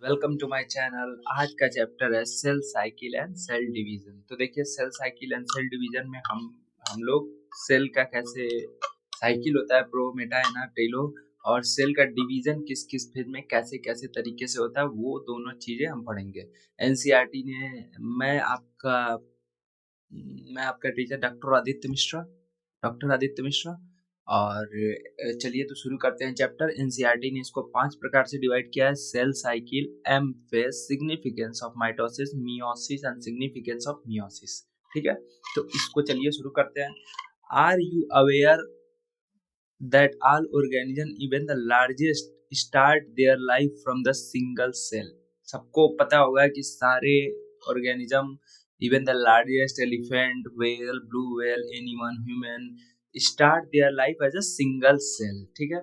Welcome to my channel. आज का chapter है cell cycle and cell division. तो देखिए, cell cycle and cell division में हम लोग सेल का कैसे साइकिल होता है, प्रो मेटा है ना टेलो, और सेल का डिवीजन किस किस फेज में कैसे कैसे तरीके से होता है, वो दोनों चीजें हम पढ़ेंगे। एनसीईआरटी ने मैं आपका टीचर डॉक्टर आदित्य मिश्रा। और चलिए तो शुरू करते हैं चैप्टर। एनसीईआरटी ने इसको 5 प्रकार से डिवाइड किया है: cell cycle, M phase, significance of mitosis, meiosis and significance of meiosis. ठीक है, तो इसको चलिए शुरू करते हैं। Are you aware that all organisms, even the largest, start their life from the single cell? सबको पता होगा कि सारे organism, even the largest elephant, whale, blue whale, anyone, human, start their life as a single cell. ठीक है,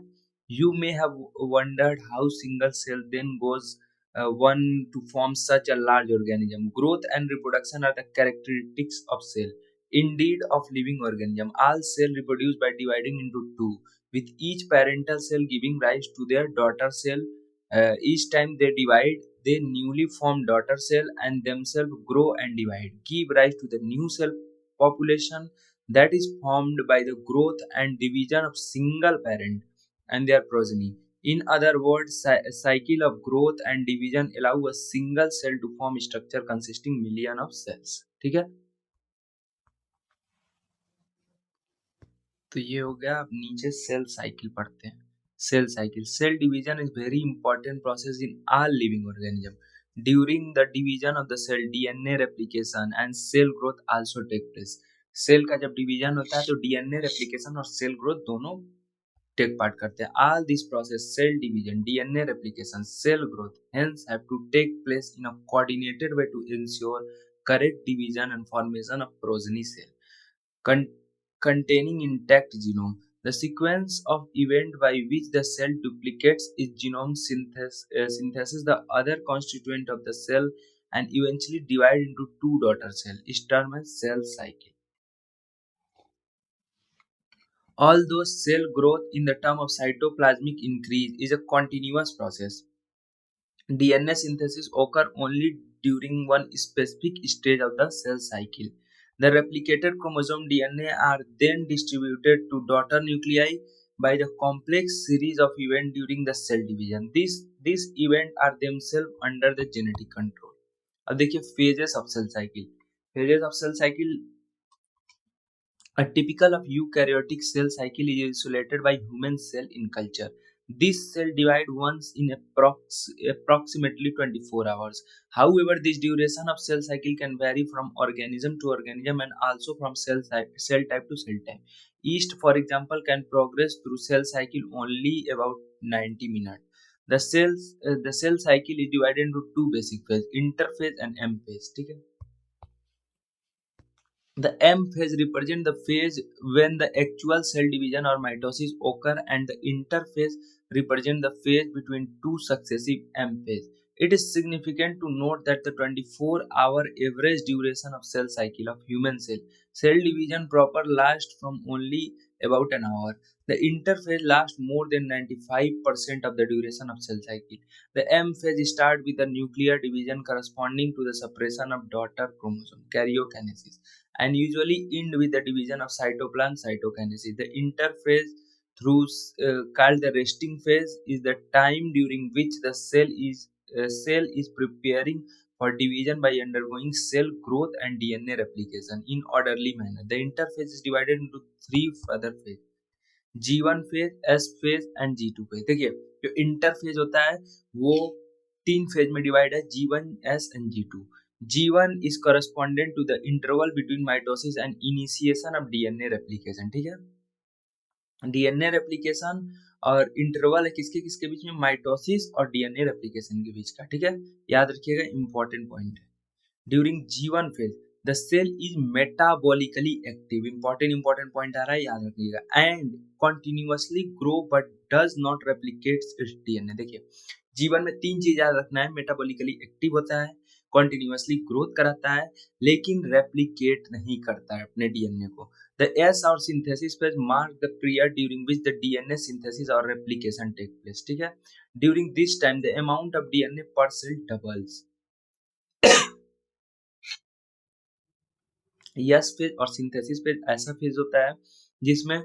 you may have wondered how single cell then goes one to form such a large organism. Growth and reproduction are the characteristics of cell, indeed of living organism. All cell reproduce by dividing into two, with each parental cell giving rise to their daughter cell. Each time they divide, the newly formed daughter cell and themselves grow and divide, give rise to the new cell population that is formed by the growth and division of single parent and their progeny. In other words, cycle of growth and division allow a single cell to form structure consisting million of cells. ठीक है, तो ये हो गया। अब नीचे cell cycle पढ़ते हैं। Cell division is very important process in all living organism. During the division of the cell, DNA replication and cell growth also take place. Cell का जब डिवीजन होता है तो डीएनए रेप्लिकेशन और सेल ग्रोथ दोनों take part करते हैं। All this process, cell division, DNA replication, cell growth, hence have to take place in a coordinated way to ensure correct division and formation of progeny cell containing intact genome. The sequence of event by which the cell duplicates its genome synthesis the other constituent of the cell and eventually divide into two daughter cells is termed as cell cycle. Although cell growth in the term of cytoplasmic increase is a continuous process, DNA synthesis occurs only during one specific stage of the cell cycle. The replicated chromosome DNA are then distributed to daughter nuclei by the complex series of events during the cell division. These events are themselves under the genetic control. अब देखिए phases of cell cycle. Phases of cell cycle. A typical of eukaryotic cell cycle is isolated by human cell in culture. This cell divide once in approximately 24 hours. However, this duration of cell cycle can vary from organism to organism and also from cell type to cell type. Yeast, for example, can progress through cell cycle only about 90 minutes. The cell cycle is divided into two basic phases: interphase and M phase. ठीक है? The M phase represents the phase when the actual cell division or mitosis occur, and the interphase represents the phase between two successive M phases. It is significant to note that the 24-hour average duration of cell cycle of human cell division proper lasts from only about an hour. The interphase lasts more than 95% of the duration of cell cycle. The M phase starts with the nuclear division corresponding to the suppression of daughter chromosome, karyokinesis, and usually end with the division of cytoplasm, cytokinesis. The interphase, called the resting phase, is the time during which the cell is preparing for division by undergoing cell growth and DNA replication in orderly manner. The interphase is divided into three further phases: G1 phase, S phase and G2 phase. देखिए, जो interphase होता है वो 3 phase में divide है: G1, S and G2. G1 is correspondent to the interval between mitosis and initiation of DNA replication. ठीक है, DNA replication और इंटरवल है किसके किसके बीच में? माइटोसिस और डीएनए रेप्लिकेशन के बीच का। ठीक है, याद रखिएगा, इंपॉर्टेंट पॉइंट है। During G1 phase the cell is metabolically active. Important point आ रहा है, याद रखिएगा। And continuously grow but does not replicates its DNA. देखिए, जीवन में 3 चीज याद रखना है: मेटाबॉलिकली एक्टिव होता है, कंटिन्यूअसली ग्रोथ कराता है, लेकिन रेप्लिकेट नहीं करता है अपने डीएनए को। द एस और synthesis phase mark the period during which the DNA synthesis और रेप्लिकेशन टेक प्लेस। ठीक है, During this time, the amount of DNA per cell doubles. Yes phase और सिंथेसिस फेज ऐसा फेज होता है जिसमें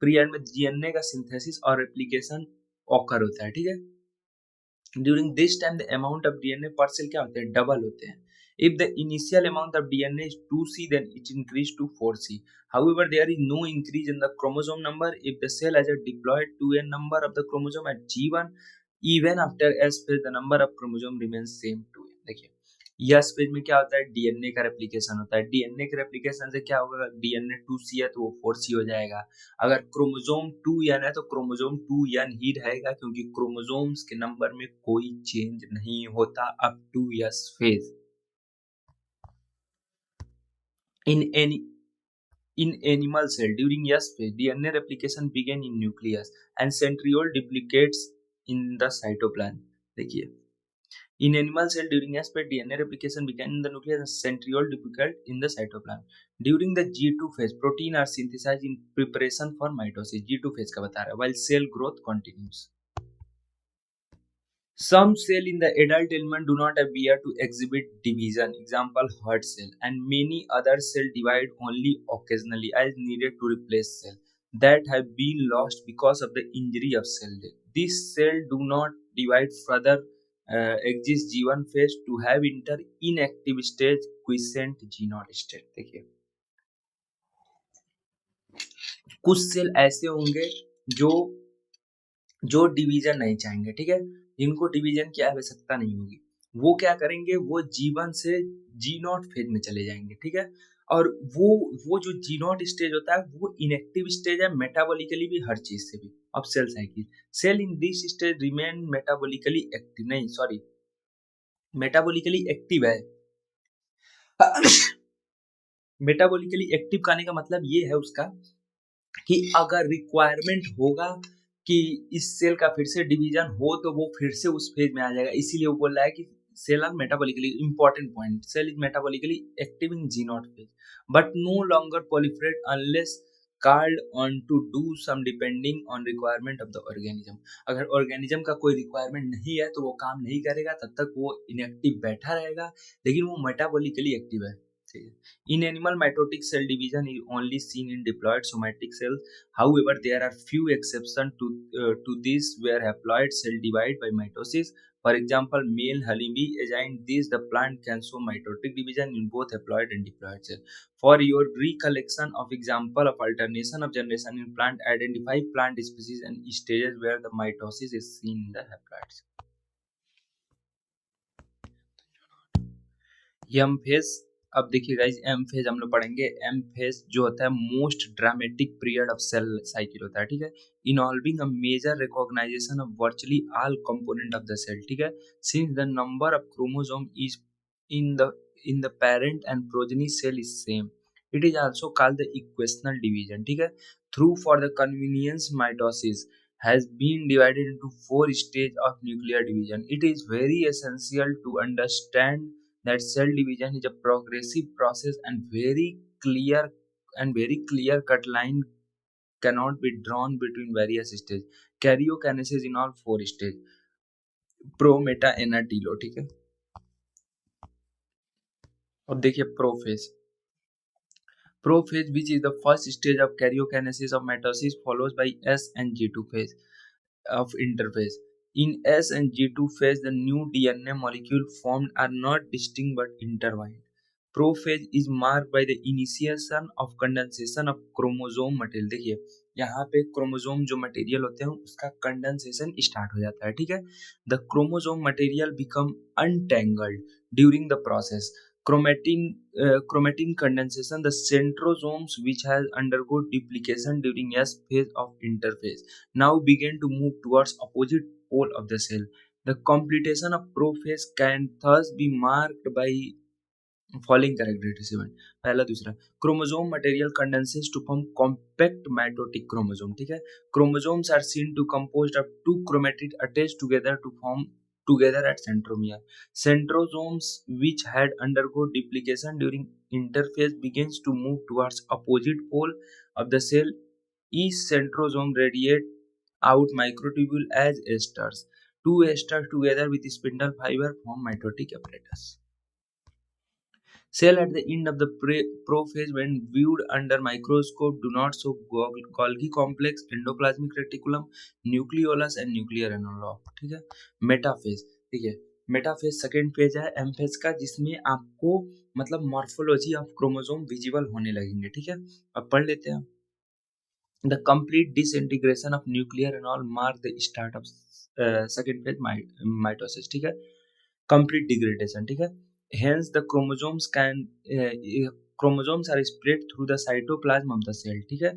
पीरियड में डीएनए का सिंथेसिस और रेप्लिकेशन ऑकर होता है, ठीक है। During this time the amount of DNA पर सेल क्या होते हैं, डबल होते हैं। If the initial amount of DNA is 2C, then it increased to 4C. However, there is no increase in the chromosome number if the cell has a diploid 2n number of the chromosome at G1. Even after S phase, the number of chromosome remains same 2n. देखिए yes phase में क्या होता है, DNA का replication होता है। DNA के replication से क्या होगा, डीएनए 2C है तो वो 4C हो जाएगा। अगर क्रोमोसोम 2n है तो क्रोमोसोम 2n ही रहेगा, क्योंकि क्रोमोसोम्स के नंबर में कोई चेंज नहीं होता up to S phase. In animal cell during S phase, DNA replication begin in nucleus and centriole duplicates in the cytoplasm. देखिए in animal cell during S phase, DNA replication began in the nucleus and centriole duplicate in the cytoplasm. During the G2 phase, protein are synthesized in preparation for mitosis. G2 phase का बता रहा है, while cell growth continues. Some cells in the adult element do not appear to exhibit division, example heart cell, and many other cells divide only occasionally as needed to replace cells that have been lost because of the injury of cell death. These cells do not divide further, exist G1 phase to have enter inactive stage quiescent G0 state. देखिए कुछ cell ऐसे होंगे जो division नहीं चाहेंगे, ठीक है, जिनको डिवीजन की आवश्यकता नहीं होगी, वो क्या करेंगे, वो G1 से G0 फेज में चले जाएंगे, ठीक है। और वो जो G0 स्टेज होता है वो इनएक्टिव स्टेज है मेटाबॉलिकली भी, हर चीज से भी। अब cell cycle, cell in this stage remain metabolically active, नहीं सॉरी मेटाबॉलिकली एक्टिव है। मेटाबॉलिकली एक्टिव कहने का मतलब ये है उसका कि अगर रिक्वायरमेंट होगा कि इस सेल का फिर से डिवीजन हो तो वो फिर से उस फेज में आ जाएगा। इसीलिए वो बोल रहा है कि cell are metabolically important point, cell is metabolically active in G0 phase but no longer proliferate unless called on to do some depending on requirement of the organism. अगर ऑर्गेनिज्म का कोई रिक्वायरमेंट नहीं है तो वो काम नहीं करेगा, तब तक वो इनएक्टिव बैठा रहेगा, लेकिन वो मेटाबॉलिकली एक्टिव है। In animal, mitotic cell division is only seen in diploid somatic cells. However, there are few exceptions to this where haploid cell divide by mitosis. For example, male honeybee agent this the plant can show mitotic division in both haploid and diploid cells. For your recollection of example of alternation of generation in plant, identify plant species and stages where the mitosis is seen in the haploids. M phase, अब देखिए guys M phase हम लोग पढ़ेंगे। M phase जो होता है most dramatic period of cell cycle होता है, ठीक है, involving a major recognization of virtually all component of the cell, ठीक है, since the number of chromosome is in the parent and progeny cell is same, it is also called the equational division, ठीक है। Through for the convenience mitosis has been divided into 4 stages of nuclear division. It is very essential to understand that cell division is a progressive process and very clear cut line cannot be drawn between various stages. Karyokinesis in all 4 stages, pro meta एना टीलो, ठीक है। अब देखिए prophase which is the first stage of karyokinesis of mitosis follows by S and G2 phase of interphase. In S and G2 phase, the new DNA molecule formed are not distinct but intertwined. Prophase is marked by the initiation of condensation of chromosome material. देखिए यहाँ पे chromosome जो material होते हैं उसका condensation start हो जाता है, ठीक है। The chromosome material become untangled during the process chromatin condensation. The centrosomes which has undergone duplication during S phase of interphase now begin to move towards opposite pole of the cell. The completion of prophase can thus be marked by following characteristics event. पहला दूसरा, chromosome material condenses to form compact mitotic chromosome, ठीक है। Chromosomes are seen to composed of 2 chromatid attached together to form together at centromere. Centrosomes which had undergone duplication during interphase begins to move towards opposite pole of the cell. Each centrosome radiate out microtubule as esters. two ester together with spindle fiber form mitotic apparatus. Cell at the end of the prophase when viewed under microscope do not show Golgi complex, endoplasmic reticulum, nucleolus and nuclear envelope. ठीक है. Metaphase. ठीक है. Metaphase second phase है एमफेज का, जिसमें आपको मतलब morphology of chromosome visible होने लगेंगे. ठीक है. अब पढ़ लेते हैं. The complete disintegration of nuclear and all mark the start of second phase mitosis. ठीक है. Complete degradation. ठीक है. Hence the chromosomes are spread through the cytoplasm of the cell. ठीक है.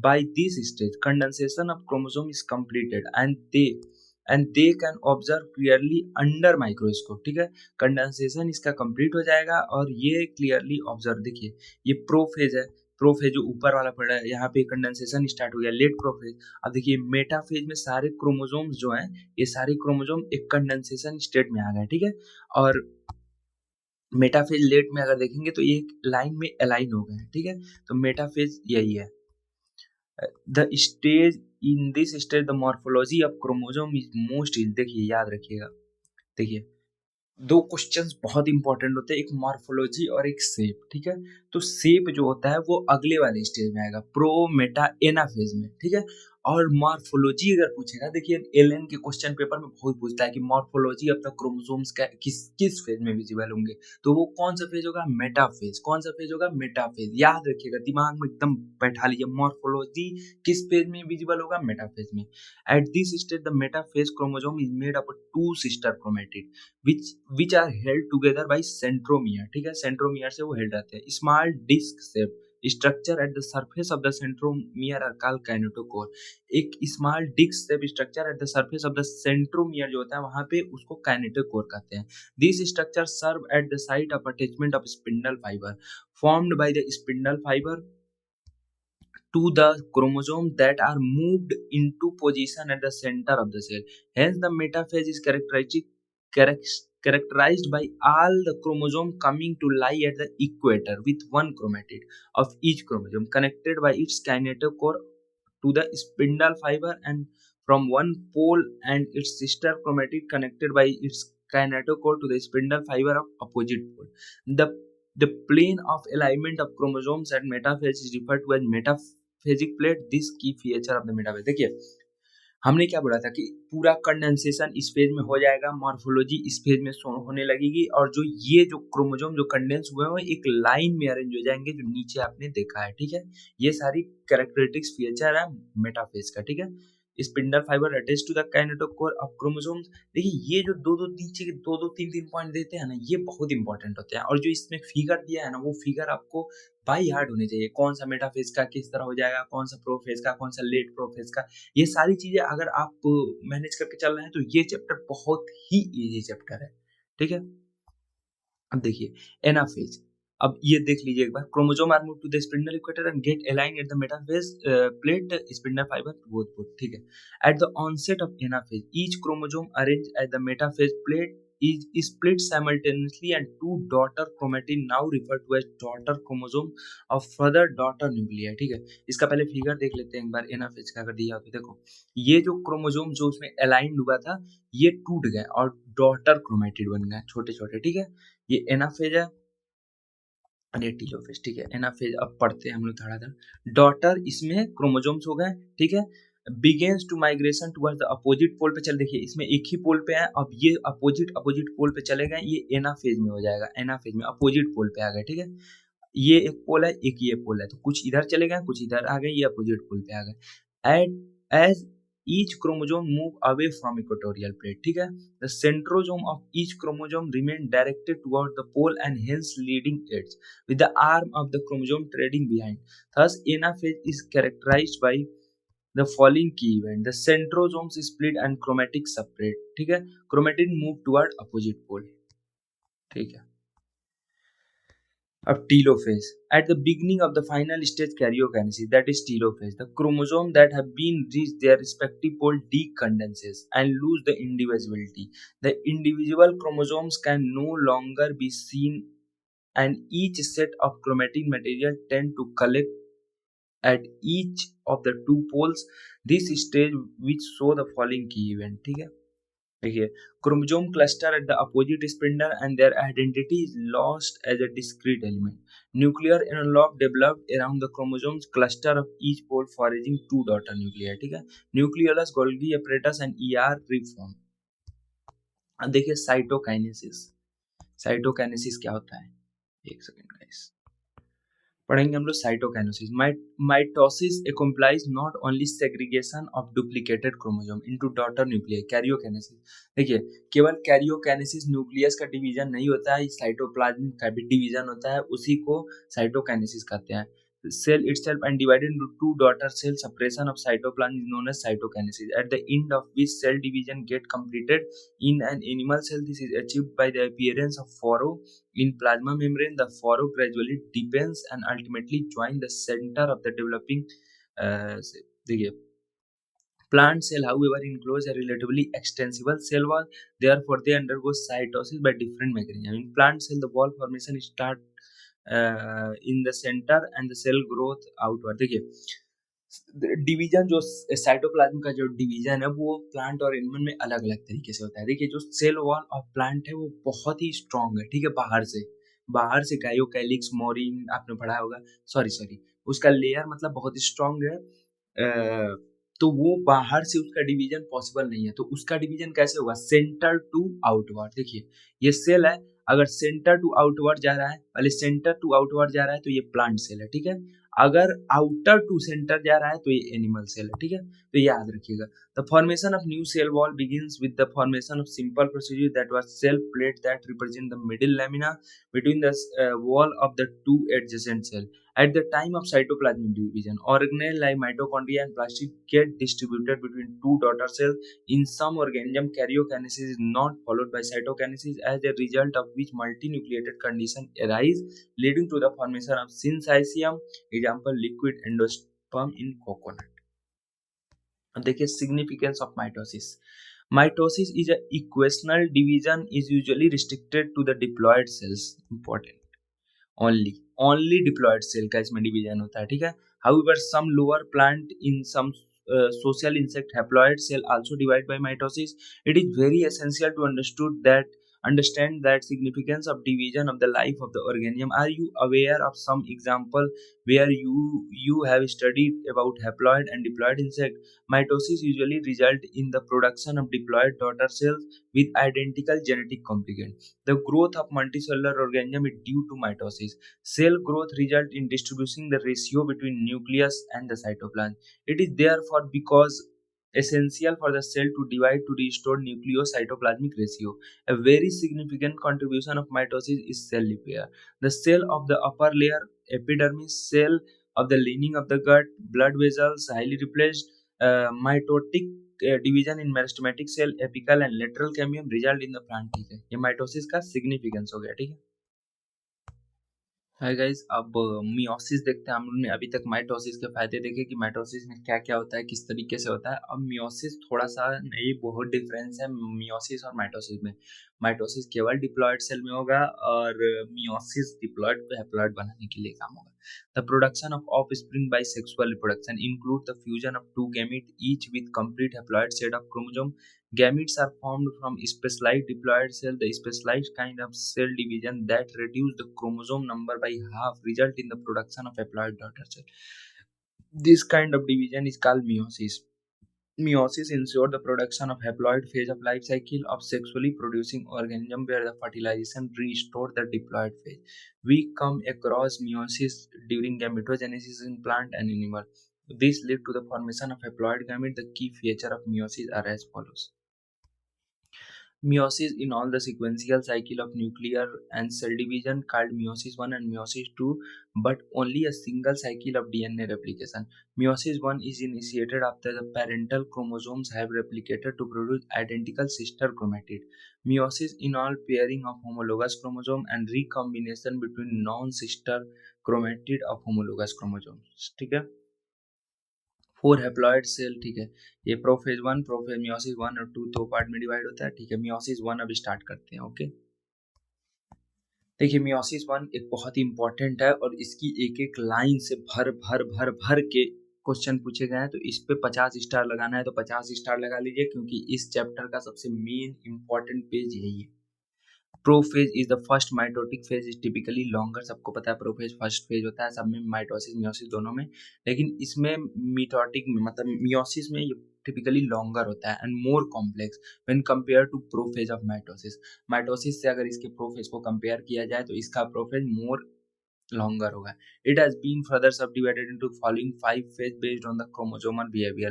By this stage condensation of chromosome is completed and they can observe clearly under microscope. ठीक है. Condensation इसका complete हो जाएगा और ये क्लियरली ऑब्जर्व. देखिए ये प्रोफेज है. प्रोफेज जो ऊपर वाला पड़ा है, यहाँ पे कंडेंसेशन स्टार्ट हो गया. Late prophase. अब देखिए मेटाफेज में सारे क्रोमोसोम्स जो हैं, ये सारे क्रोमोसोम एक कंडेंसेशन स्टेट में आ गए. ठीक है. और मेटाफेज लेट में अगर देखेंगे तो ये लाइन में अलाइन हो गए. ठीक है. तो मेटाफेज यही है. The stage in this stage the morphology of chromosome is most. देखिए याद रखिएगा. देखिए दो क्वेश्चंस बहुत इंपॉर्टेंट होते हैं, एक मॉर्फोलॉजी और एक शेप. ठीक है. तो शेप जो होता है वो अगले वाले स्टेज में आएगा, प्रो मेटा एनाफेज में. ठीक है. और मॉर्फोलॉजी अगर पूछेगा, देखिए एलएन के क्वेश्चन पेपर में बहुत पूछता है कि मॉर्फोलॉजी ऑफ द क्रोमोसोम्स का किस फेज में विजिबल होंगे. तो वो कौन सा फेज होगा? मेटाफेज. कौन सा फेज होगा? मेटाफेज. याद रखिएगा, दिमाग में एकदम बैठा लीजिए. मॉर्फोलॉजी किस फेज में विजिबल होगा? मेटाफेज में. At this stage the metaphase chromosome is made up of two sister chromatid which are held together by centromere. ठीक है. सेंट्रोमियर से वो हेल्ड रहते हैं. Small disc shape structure at the surface of the centromere are called kinetochore. एक small disc shape structure at the surface of the centromere जो होता है वहां पे उसको काइनेटोकोर कहते हैं. This structure serve at the site of attachment of spindle fibre formed by the spindle fiber to the chromosome that are moved into position at the center of the cell. Hence the metaphase is characterized by all the chromosome coming to lie at the equator with one chromatid of each chromosome connected by its kinetochore to the spindle fiber and from one pole and its sister chromatid connected by its kinetochore to the spindle fiber of opposite pole. The plane of alignment of chromosomes at metaphase is referred to as metaphasic plate. This key feature of the metaphase. देखिए हमने क्या बोला था कि पूरा condensation इस phase में हो जाएगा, मॉर्फोलॉजी इस फेज में होने लगेगी और जो ये जो क्रोमोसोम जो कंडेंस हुए हैं एक लाइन में अरेंज हो जाएंगे जो नीचे आपने देखा है. ठीक है. ये सारी कैरेक्टरिस्टिक्स फीचर है मेटाफेज का. ठीक है. Spindle fibre attach to the kinetochore of chromosomes. देखिए ये जो दो नीचे के दो तीन पॉइंट देते हैं ना, ये बहुत इंपॉर्टेंट होते हैं. और जो इसमें फिगर दिया है ना, वो फिगर आपको बाई हार्ट होने चाहिए. कौन सा मेटाफेज का किस तरह हो जाएगा, कौन सा प्रोफेज का, कौन सा लेट प्रोफेज का, ये सारी चीजें अगर आप मैनेज करके चल रहे हैं तो ये चैप्टर बहुत ही इजी चैप्टर है. ठीक है. अब देखिए एनाफेज. अब ये देख लीजिए एक बार. Chromosome are move to the spindle equator and get align at the metaphase plate spindle fibre both pole. ठीक है. At the onset of anaphase each chromosome arrange at the metaphase plate is split simultaneously and two daughter chromatin now referred to as daughter chromosome of further daughter nuclei. ठीक है. इसका पहले figure देख लेते हैं एक बार एनाफेज का. अगर दिया तो देखो ये जो क्रोमोसोम जो उसमें अलाइंड हुआ था ये टूट गए और डॉटर क्रोमेटिड बन गए छोटे छोटे. ठीक है. ये एनाफेज है और ये टीलोफेज. ठीक है. एनाफेज अब पढ़ते हैं हम लोग थोड़ा. डॉटर इसमें क्रोमोसोम्स हो गए. ठीक है. begins to migration towards the opposite pole पे चल. देखिए इसमें एक ही पोल पे है. अब ये अपोजिट पोल पे चले गए. ये एनाफेज में हो जाएगा. एनाफेज में अपोजिट पोल पे आ गए. ठीक है. ये एक पोल है, एक ये पोल है, तो कुछ इधर चले गए, कुछ इधर आ गए. ये अपोजिट पोल पे आ गए. As each chromosome move away from equatorial plate. ठीक है. The centrosome of each chromosome remain directed toward the pole and hence leading edge with the arm of the chromosome trailing behind. Thus anaphase is characterized by the following key event. The centrosomes split and chromatic separate. ठीक है. chromatin move toward opposite pole. ठीक है. अब telophase. At the beginning of the final stage karyokinesis, that is telophase, the chromosome that have been reached their respective pole decondenses and lose the indivisibility. The individual chromosomes can no longer be seen and each set of chromatin material tend to collect at each of the two poles. This stage which show the following key event. ठीक है. देखिए, chromosome cluster at the opposite spindle and their identity is lost as a discrete element. Nuclear envelope developed around the chromosomes cluster of each pole foraging two daughter nuclei. ठीक है, nucleolus, Golgi apparatus and ER reform. अब देखिए cytokinesis. Cytokinesis क्या होता है? एक second guys, पढ़ेंगे हम लोग cytokinesis. Mitosis accomplishes not only segregation of duplicated chromosome into daughter nuclear. Karyokinesis, देखिए केवल कैरियोकाइनेसिस न्यूक्लियस का डिवीजन नहीं होता है, साइटोप्लाज्म का भी डिवीजन होता है, उसी को साइटोकाइनेसिस कहते हैं. Cell itself and divided into two daughter cells. Separation of cytoplasm is known as cytokinesis, at the end of which cell division get completed. In an animal cell, this is achieved by the appearance of furrow in plasma membrane. The furrow gradually deepens and ultimately join the center of the developing देखिए, plant cell, however, enclose a relatively extensible cell wall. Therefore, they undergo cytosis by different mechanisms. In plant cell, the wall formation start in the center and the cell growth outward. देखिए, division जो cytoplasm का जो division है वो plant और animal में अलग अलग तरीके से होता है. देखिए, जो सेल वॉल ऑफ प्लांट है वो बहुत ही स्ट्रांग है. ठीक है, बाहर से गायोकैलिक्स मोरिन आपने पढ़ा होगा, सॉरी उसका लेयर मतलब बहुत ही स्ट्रांग है. तो वो बाहर से उसका डिवीजन पॉसिबल नहीं है. तो उसका डिवीजन कैसे होगा? Centre to outward. देखिए, ये सेल है, अगर सेंटर टू आउटवर्ड जा रहा है, पहले सेंटर टू आउटवर्ड जा रहा है तो ये प्लांट सेल है. ठीक है, अगर आउटर टू सेंटर जा रहा है तो ये एनिमल सेल है. ठीक है, तो याद रखिएगा. The formation of new cell wall begins with the formation of simple procedure that was cell plate that represent the middle lamina between the wall of the two adjacent cell. At the time of cytoplasmic division, organelle like mitochondria and plastic get distributed between two daughter cells. In some organisms, karyokinesis is not followed by cytokinesis, as a result of which multinucleated condition arise, leading to the formation of syncytium. Example, liquid endosperm in coconut. अब देखिए significance of mitosis. Mitosis is a equational division is usually restricted to the diploid cells. Important. Only diploid cell का इसमें division होता है. ठीक है, however some lower plant in some social insect haploid cell also divide by mitosis. It is very essential to understand that significance of division of the life of the organism. Are you aware of some example where you have studied about haploid and diploid insect? Mitosis usually result in the production of diploid daughter cells with identical genetic components. The growth of multicellular organism is due to mitosis. Cell growth results in distributing the ratio between nucleus and the cytoplasm. It is therefore because essential for the cell to divide to restore nucleocytoplasmic ratio. A very significant contribution of mitosis is cell repair. The cell of the upper layer, epidermis, cell of the lining of the gut, blood vessels, highly replaced mitotic division in meristematic cell, apical and lateral cambium result in the plant. ठीक है, ये mitosis का significance हो गया. ठीक है, hi guys, अब meiosis देखते हैं. हम लोगों ने अभी तक माइटोसिस के फायदे देखे कि माइटोसिस में क्या क्या होता है, किस तरीके से होता है. अब मियोसिस थोड़ा सा नहीं, बहुत डिफरेंस है मियोसिस और माइटोसिस में. माइटोसिस केवल डिप्लॉयड सेल में होगा और मियोसिस डिप्लॉयड को हैप्लॉयड बनाने के लिए काम होगा. The production of offspring by sexual reproduction include the fusion of two gamete each with complete haploid set of chromosome. Gametes are formed from specialized diploid cell. The specialized kind of cell division that reduce the chromosome number by half result in the production of haploid daughter cell. This kind of division is called meiosis. Meiosis ensures the production of haploid phase of life cycle of sexually producing organism where the fertilization restore the diploid phase. We come across meiosis during gametogenesis in plant and animal. This lead to the formation of haploid gamete. The key feature of meiosis are as follows. Meiosis in all the sequential cycle of nuclear and cell division called meiosis 1 and meiosis 2, but only a single cycle of DNA replication. Meiosis 1 is initiated after the parental chromosomes have replicated to produce identical sister chromatid. Meiosis in all pairing of homologous chromosome and recombination between non-sister chromatid of homologous chromosomes. ठीक है, 4 haploid cell. ठीक है, ये prophase 1, prophase meiosis 1 और 2 दो part में divide होता है. ठीक है, मियोसिस 1 अब स्टार्ट करते हैं. ओके, देखिए मियोसिस 1 एक बहुत ही इंपॉर्टेंट है और इसकी एक एक लाइन से भर भर भर भर के क्वेश्चन पूछे गए हैं तो इस पे 50 स्टार लगाना है तो 50 स्टार लगा लीजिए, क्योंकि इस चैप्टर का सबसे मेन इंपॉर्टेंट पेज यही है। Prophase is the first mitotic phase is typically longer, सबको पता है प्रोफेज फर्स्ट फेज होता है सब में, माइटोसिस मियोसिस दोनों में, लेकिन इसमें मिटोटिक में मतलब मियोसिस में ये टिपिकली लॉन्गर होता है and more complex when compare to prophase of mitosis. Mitosis से अगर इसके प्रोफेज को कंपेयर किया जाए तो इसका प्रोफेज मोर longer होगा। It has been further subdivided into following 5 phases based on the chromosomal behavior: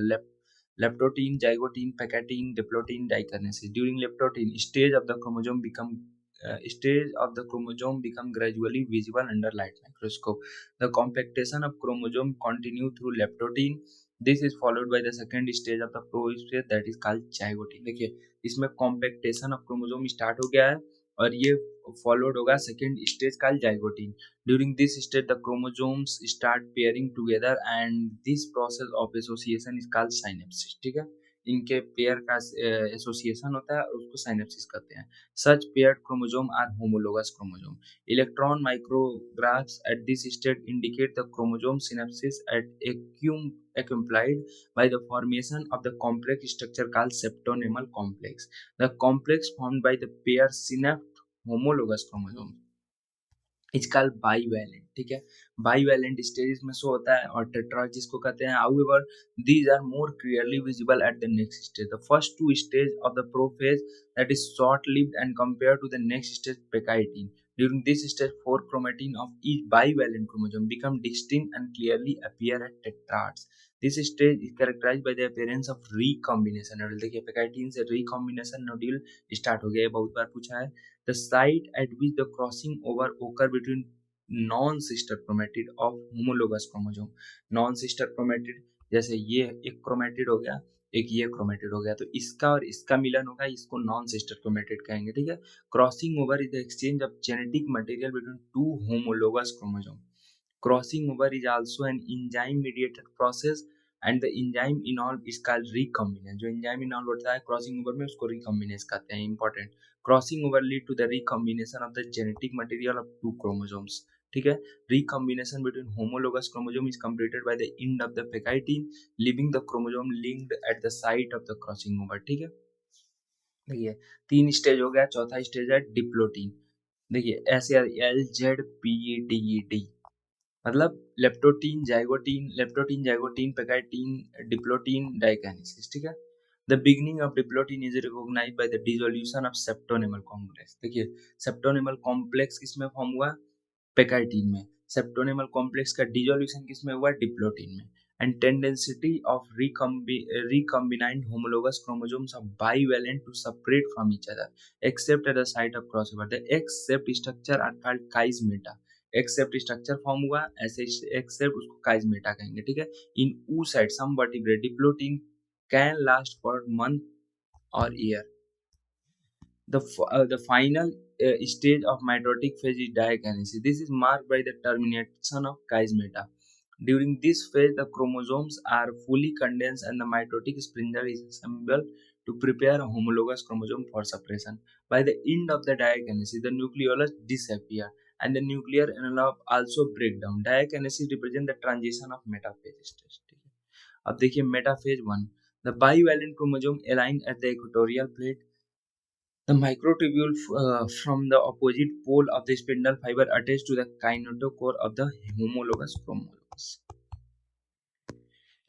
leptotene, zygotene, pecatine, diplotin, dikinesis. During leptotene stage of the chromosome become gradually visible under light microscope. The compactation of chromosome continue through leptotene. This is followed by the second stage of the prophase that is called zygotene. देखिए इसमें compactation of chromosome start हो गया है और ये followed होगा second stage called zygotene. During this stage the chromosomes start pairing together and this process of association is called synapsis. ठीक है, इनके पेयर का एसोसिएशन होता है और उसको साइनेप्सिस कहते हैं। Such paired chromosome are homologous chromosome. Electron micrographs at this stage indicate the chromosome synapsis at accompanied by the formation of the complex structure called septonemal complex. The complex formed by the pair synapse homologous chromosome is called bivalent. ठीक है, bivalent stage में show होता है और tetras जिसको कहते हैं। However these are more clearly visible at the next stage. The first two stage of the prophase that is short lived and compare to the next stage pachytene. During this stage, 4 chromatin of each bivalent chromosome become distinct and clearly appear at tetrads. This stage is characterized by the appearance of recombination nodule। देखिए पेकाइटिन से recombination nodule start हो गया, ये बहुत बार पूछा है। The site at which the crossing over occur between non-sister chromatid of homologous chromosome। non-sister chromatid जैसे ये एक chromatid हो गया, एक ये क्रोमेटिड हो गया, तो इसका और इसका मिलन होगा, इसको नॉन सिस्टर क्रोमेटिड कहेंगे। ठीक है, crossing over is the exchange of genetic material between two homologous chromosome. Crossing over is also an enzyme mediated process and the enzyme involve is called recombinase. जो एंजाइम इन्वॉल्व होता है crossing over में उसको recombinase कहते हैं। Important, crossing over lead to the recombination of the genetic material of two chromosomes. ठीक है, recombination between homologous chromosome is completed by the end of the pectine, leaving the chromosome linked at the site of the crossing over। ठीक है, देखिए 3 stage हो गया, चौथा stage है diplotene. देखिए LZPDD मतलब leptotene zygotene pachytene diplotene diakinesis. ठीक है, the beginning of diplotene is recognised by the dissolution of synaptonemal complex. देखिए सेप्टोनेमल कॉम्प्लेक्स किसमें फॉर्म हुआ? पेकाइटिन में। सेप्टोनेमल कॉम्प्लेक्स का डिसोल्यूशन किसमें हुआ? डिप्लोटीन में। And tendency of recombinant homologous chromosomes of bivalent to separate from each other except at the site of crossover। the except structure are called chiasmata। X-shaped structure form हुआ, ऐसे X-shaped उसको chiasmata कहेंगे। ठीक है, in oocyte some vertebrate diplotene can last for month और year. The final stage of mitotic phase is diakinesis. This is marked by the termination of chiasmata. During this phase, the chromosomes are fully condensed and the mitotic spindle is assembled to prepare a homologous chromosome for separation. By the end of the diakinesis, the nucleolus disappear and the nuclear envelope also break down. Diakinesis represents the transition of metaphase stage. अब देखिए metaphase 1, the bivalent chromosome aligned at the equatorial plate। The microtubule from the opposite pole of the spindle fiber attached to the kinetochore of the homologous chromosomes।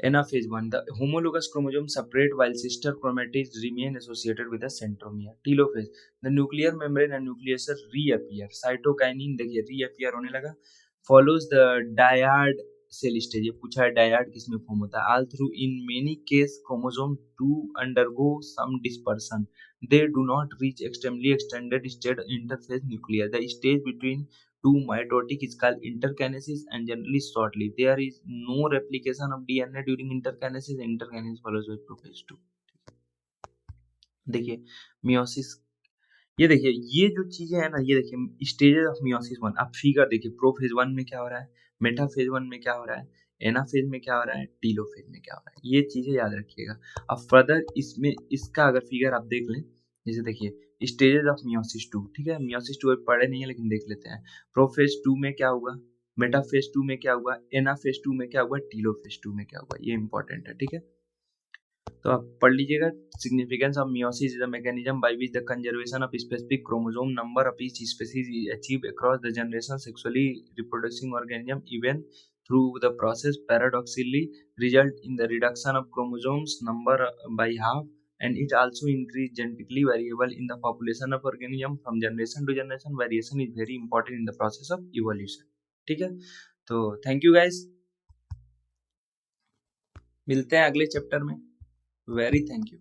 Anaphase 1, the homologous chromosomes separate while sister chromatids remain associated with the centromere। Telophase, the nuclear membrane and nucleus reappear। Cytokinin देखिए reappear होने लगा। Follows the dyad cell stage। ये पूछा है dyad किसमें form होता है? All through in many case chromosome do undergo some dispersion। They do not reach extremely extended state interphase nuclear। The stage between two mitotic is called interkinesis and generally short-lived। There is no replication of DNA during interkinesis। Interkinesis follows by prophase 2। देखिए meiosis, ये देखिए ये जो चीजें है ना, ये देखिए स्टेजेस ऑफ मियोसिस 1। अब फिगर देखिए प्रोफेज 1 में क्या हो रहा है, मेटाफेज 1 में क्या हो रहा है, एनाफेज में क्या हो रहा है, टीलोफेज में क्या हो रहा है, ये चीजें याद रखिएगा। अब फर्दर इसमें इसका अगर फिगर आप देख लें, जैसे देखिए स्टेजेस ऑफ मियोसिस 2। ठीक है, मियोसिस 2 पढ़े नहीं है लेकिन देख लेते हैं। प्रोफेज 2 में क्या हुआ? मेटाफेज 2 में क्या हुआ, एनाफेज 2 में क्या हुआ, टीलोफेज 2 में क्या हुआ, ये इंपॉर्टेंट है, ठीक है। तो आप पढ़ लीजिएगा। Significance of meiosis is the mechanism by which the conservation of specific chromosome number of each species is achieved across the generation sexually reproducing organism even through the process paradoxically result in the reduction of chromosomes number by half, and it also increase genetically variable in the population of organism from generation to generation. Variation is very important in the process of evolution, ठीक है। तो thank you guys, मिलते हैं अगले chapter में। Very thank you.